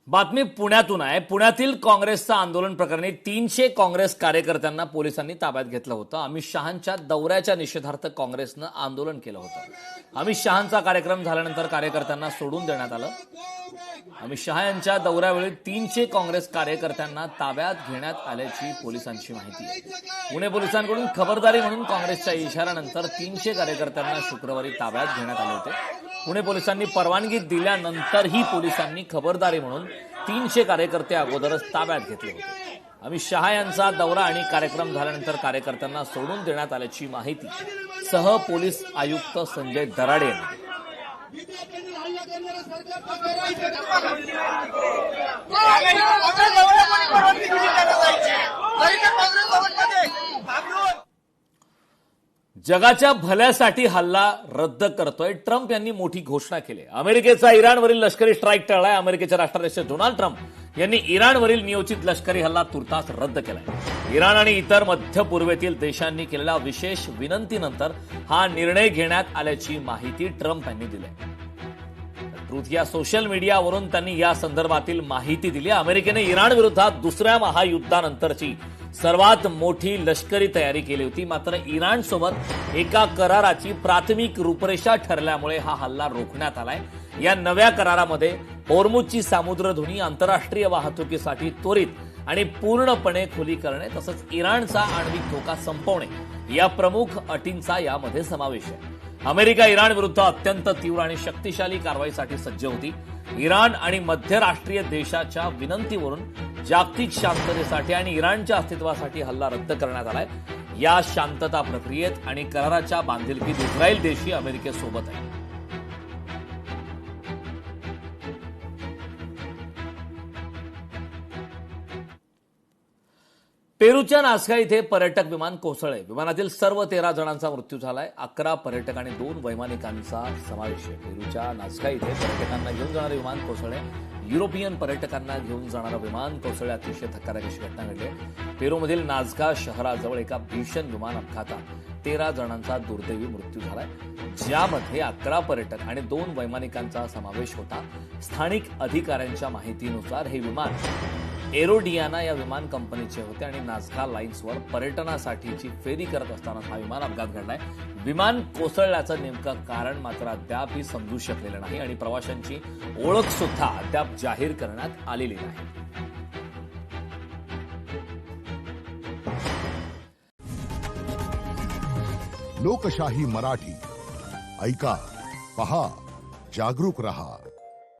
बातमी पुण्यातून आहे। पुण्यातील काँग्रेसचं आंदोलन प्रकरणी 300 काँग्रेस कार्यकर्त्यांना पोलिसांनी ताब्यात घेतलं होतं। अमित शहांच्या दौऱ्याच्या निषेधार्थ काँग्रेसनं आंदोलन केलं होतं। अमित शहांचा कार्यक्रम झाल्यानंतर कार्यकर्त्यांना सोडून देण्यात आलं। अमित शहा यांच्या दौऱ्यावेळी 300 काँग्रेस कार्यकर्त्यांना ताब्यात घेण्यात आल्याची पोलिसांची माहिती आहे। पुणे पोलिसांकडून खबरदारी म्हणून काँग्रेसच्या इशाऱ्यानंतर 300 कार्यकर्त्यांना शुक्रवारी ताब्यात घेण्यात आले होते। पुणे पोलिसांनी परवानगी दिल्यानंतरही पोलिसांनी खबरदारी म्हणून 300 कार्यकर्ते अगोदरच ताब्यात घेतले होते। अमित शहा यांचा दौरा आणि कार्यक्रम झाल्यानंतर कार्यकर्त्यांना सोडून देण्यात आल्याची माहिती सह पोलीस आयुक्त संजय दराडे यांनी दिली। जगाच्या भल्यासाठी हल्ला रद्द करतोय ट्रम्प यांनी मोठी घोषणा केली। अमेरिकेचा इराणवरील लष्करी स्ट्राईक टळलाय। अमेरिकेचे राष्ट्राध्यक्ष डोनाल्ड ट्रम्प यांनी इराणवरील नियोजित लष्करी हल्ला तुर्तास रद्द केलाय। इराण आणि इतर मध्य पूर्वेतील देशांनी केलेल्या विशेष विनंतीनंतर हा निर्णय घेण्यात आल्याची माहिती ट्रम्प यांनी दिली। ट्रूथ या सोशल मीडियावरून त्यांनी या संदर्भातील माहिती दिली। अमेरिकेने इराण विरोधात दुसऱ्या महायुद्धानंतरची सर्वात मोठी लष्करी तयारी केली होती। मात्र इराण सोबत एका कराराची प्राथमिक रूपरेषा ठरल्यामुळे हा हल्ला रोखण्यात आलाय। या नव्या करारामध्ये होर्मुझची सामुद्रधुनी आंतरराष्ट्रीय वाहतुकीसाठी त्वरित आणि पूर्णपणे खुली करणे तसंच इराणचा आण्विक धोका संपवणे या प्रमुख अटींचा यामध्ये समावेश आहे। अमेरिका इराण विरुद्ध अत्यंत तीव्र आणि शक्तिशाली कारवाईसाठी सज्ज होती। इराण आणि मध्य राष्ट्रीय देशाच्या विनंतीवरून जागतिक शांततेसाठी आणि इराणच्या अस्तित्वासाठी हल्ला रद्द करण्यात आलाय। या शांतता प्रक्रियेत आणि कराराच्या बांधिलकीत इस्रायल देशही अमेरिकेसोबत आहे। पेरूच्या नाझका इथे पर्यटक विमान कोसळले। विमानातील सर्व 13 जणांचा मृत्यू झालाय। 11 पर्यटक आणि 2 वैमानिकांचा समावेश आहे। पेरूच्या नाझका इथे पर्यटकांना घेऊन जाणारे विमान कोसळले। युरोपियन पर्यटकांना घेऊन जाणारं विमान कोसळले। अतिशय धक्कादायक अशी घटना घडली। पेरूमधील नाझका शहराजवळ एका भीषण विमान अपघातात 13 जणांचा दुर्दैवी मृत्यू झालाय, ज्यामध्ये 11 पर्यटक आणि 2 वैमानिकांचा समावेश होता। स्थानिक अधिकाऱ्यांच्या माहितीनुसार हे विमान एरोडियाना या विमान कंपनीचे होते आणि नाझका लाईन्सवर पर्यटनासाठीची फेरी करत असताना हा विमान अपघात घडलाय। विमान कोसळल्याचं नेमकं कारण मात्र अद्यापही समजू शकलेलं नाही आणि प्रवाशांची ओळख सुद्धा अद्याप जाहीर करण्यात आलेली नाही। लोकशाही मराठी ऐका, पहा, जागरूक रहा।